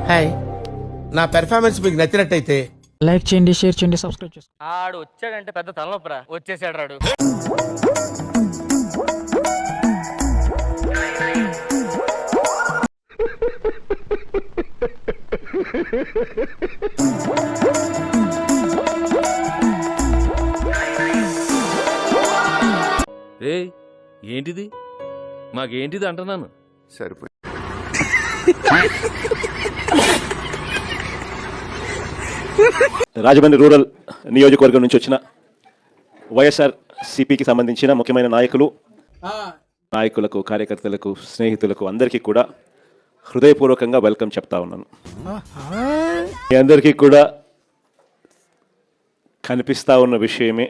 Hi, నా performance మీకు నచ్చినట్టయితే లైక్ చేయండి, షేర్ చేయండి, సబ్స్క్రైబ్ చేసుకోండి. ఆడు వచ్చాడంటే పెద్ద తలనొప్పరా. వచ్చేసాడు రాడు. ఏయ్ ఏంటిది, మాకేంటిది అంటున్నాను. సరిపోయి రాజమండ్రి రూరల్ నియోజకవర్గం నుంచి వచ్చిన వైఎస్ఆర్ సిపికి సంబంధించిన ముఖ్యమైన నాయకులకు, కార్యకర్తలకు, స్నేహితులకు అందరికీ కూడా హృదయపూర్వకంగా వెల్కమ్ చెప్తా ఉన్నాను. మీ అందరికీ కూడా కనిపిస్తా ఉన్న విషయమే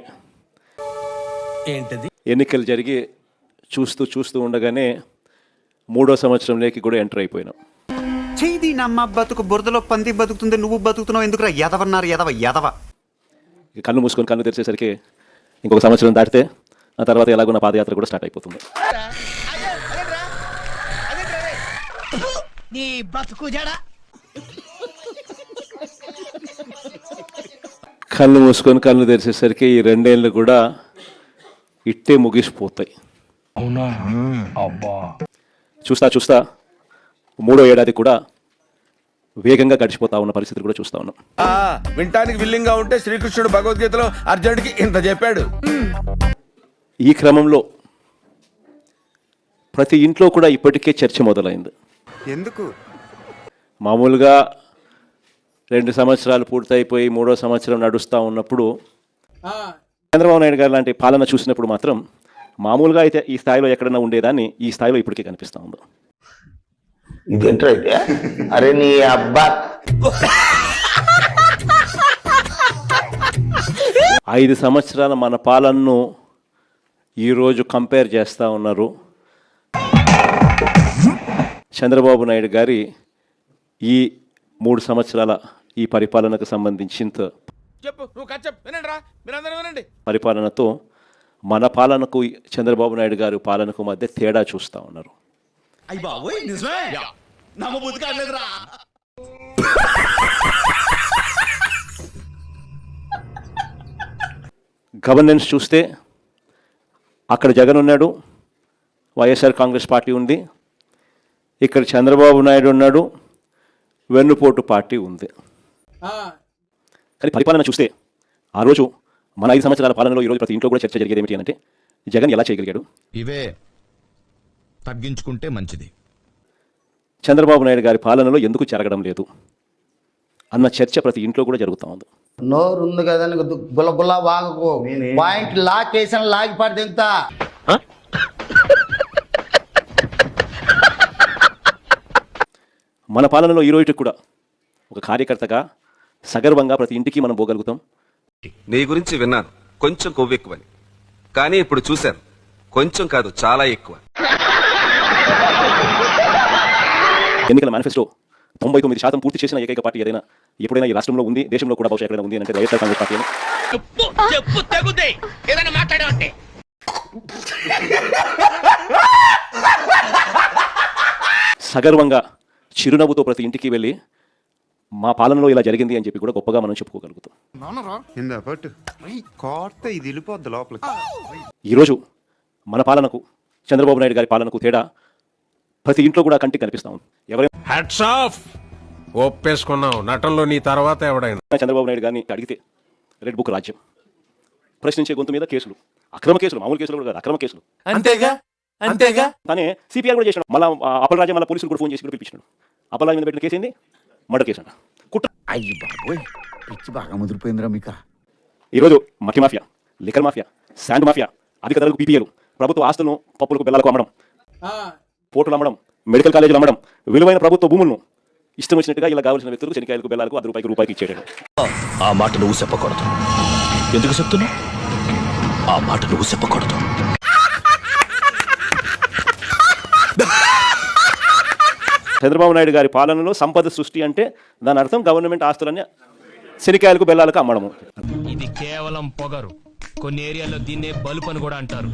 ఏంటది? ఎన్నికలు జరిగి చూస్తూ ఉండగానే 3వ సంవత్సరంలోకి కూడా ఎంటర్ అయిపోయినాం. చేయి నమ్మ బతుకు బురదలో పంది బతుకుతుంది, నువ్వు బతుకుతున్నావు ఎందుకురా ఎదవన్నారు ఎదవ. కళ్ళు మూసుకొని కళ్ళు తెరిచేసరికి ఇంకొక సంవత్సరం దాటితే ఆ తర్వాత ఎలాగో నా పాదయాత్ర కూడా స్టార్ట్ అయిపోతుంది. కళ్ళు మూసుకొని కళ్ళు తెరిచేసరికి ఈ 2 ఏళ్ళు కూడా ఇట్టే ముగిసిపోతాయి. చూస్తా 3వ ఏడాది కూడా వేగంగా గడిచిపోతా ఉన్న పరిస్థితులు కూడా చూస్తా ఉన్నాం. వింటానికి విల్లింగ్ గా ఉంటే శ్రీకృష్ణుడు భగవద్గీతలో అర్జునుడికి ఇంత చెప్పాడు. ఈ క్రమంలో ప్రతి ఇంట్లో కూడా ఇప్పటికే చర్చ మొదలైంది. ఎందుకు? మామూలుగా 2 సంవత్సరాలు పూర్తయిపోయి 3వ సంవత్సరం నడుస్తూ ఉన్నప్పుడు చంద్రబాబు నాయుడు గారు లాంటి పాలన చూసినప్పుడు మాత్రం మామూలుగా అయితే ఈ స్థాయిలో ఎక్కడన్నా ఉండేదాన్ని ఈ స్థాయిలో ఇప్పటికే కనిపిస్తూ ఉంది. ఇదేంట్రా అయితే? అరే నీ అబ్బా, 5 సంవత్సరాల మన పాలనను ఈరోజు కంపేర్ చేస్తూ ఉన్నారు. చంద్రబాబు నాయుడు గారి ఈ 3 సంవత్సరాల ఈ పరిపాలనకు సంబంధించిన పరిపాలనతో మన పాలనకు చంద్రబాబు నాయుడు గారి పాలనకు మధ్య తేడా చూస్తూ ఉన్నారు. గవర్నెన్స్ చూస్తే అక్కడ జగన్ ఉన్నాడు, వైఎస్ఆర్ కాంగ్రెస్ పార్టీ ఉంది. ఇక్కడ చంద్రబాబు నాయుడు ఉన్నాడు, వెన్నుపోటు పార్టీ ఉంది. కానీ పరిపాలన చూస్తే ఆ రోజు మన 5 సంవత్సరాల పాలనలో ఈరోజు ప్రతి ఇంట్లో కూడా చర్చ జరిగేది ఏమిటి అంటే జగన్ ఎలా చేయగలిగాడు, ఇవే తగ్గించుకుంటే మంచిది, చంద్రబాబు నాయుడు గారి పాలనలో ఎందుకు జరగడం లేదు అన్న చర్చ ప్రతి ఇంట్లో కూడా జరుగుతూ ఉంది. నోరు ఉంది కదా గుల్ల వాగకు, పాయింట్ లాకేసిన లాగి పడితే ఎంత. మన పాలనలో ఈ రోజు కూడా ఒక కార్యకర్తగా సగర్వంగా ప్రతి ఇంటికి మనం పోగలుగుతాం. నీ గురించి విన్నాను, కొంచెం కొవ్వెక్కువని, కానీ ఇప్పుడు చూశాను కొంచెం కాదు చాలా ఎక్కువ. ఎన్నికల మేనిఫెస్టో 99% పూర్తి చేసిన ఏకైక పార్టీ ఏదైనా ఎప్పుడైనా ఈ రాష్ట్రంలో ఉంది, దేశంలో కూడా బహుశా ఎక్కడైనా ఉంది అంటే వైఎస్ఆర్ కాంగ్రెస్ పార్టీ. సగర్వంగా చిరునవ్వుతో ప్రతి ఇంటికి వెళ్ళి మా పాలనలో ఇలా జరిగింది అని చెప్పి కూడా గొప్పగా మనం చెప్పుకోగలుగుతాం. ఈరోజు మన పాలనకు చంద్రబాబు నాయుడు గారి పాలనకు తేడా ప్రతి ఇంట్లో కూడా కంటికి కనిపిస్తా ఉంది. హ్యాట్స్ ఆఫ్, ఒప్పేసుకున్నావు నటనలో నీ తర్వాత ఎవడైనా. చంద్రబాబు నాయుడు గారిని అడిగితే రెడ్ బుక్ రాజ్యం, ప్రశ్నించే గొంతు మీద కేసులు, అక్రమ కేసులు, మామూలు కేసులు కూడా కాదు, అక్రమ కేసులు. అంతేగా కానీ సిపిఆర్ కూడా చేసినాడు. మళ్ళీ అప్పలరాజు మళ్ళీ పోలీసులు కూడా ఫోన్ చేసి కూడా పిలిపించినాడు. అప్పలరాజు మీద పెట్టిన కేసు ఏంది? మర్డర్ కేసు అంట. అయ్యి బాబోయ్, పిచ్చి బాగా ముదిరిపోయిందిరా మీకు. ఈరోజు మట్టి mafia, liquor mafia, sand mafia, అధిక ధరలకు పీపీఎలు, ప్రభుత్వ ఆస్తులను పప్పులకు బెల్లాలకు అమ్మడం, పోర్టులు అమ్మడం, మెడికల్ కాలేజీలు అమ్మడం, విలువైన ప్రభుత్వ భూములను ఇష్టం వచ్చినట్టుగా ఇలా కావాల్సిన వ్యక్తులకు శనికాయలకు బెల్లాలకు రూపాయికి ఇచ్చేయడం. ఆ మాట నువ్వు చెప్పకూడదు. ఎందుకు చెప్తున్నావు? ఆ మాట నువ్వు చెప్పకూడదు. చంద్రబాబు నాయుడు గారి పాలనలో సంపద సృష్టి అంటే దాని అర్థం గవర్నమెంట్ ఆస్తులన్నీ శనికాయలకు బెల్లాలకు అమ్మడము. ఇది కేవలం పొగరు. కొన్ని ఏరియాలో దీన్నే బలుపు అని కూడా అంటారు.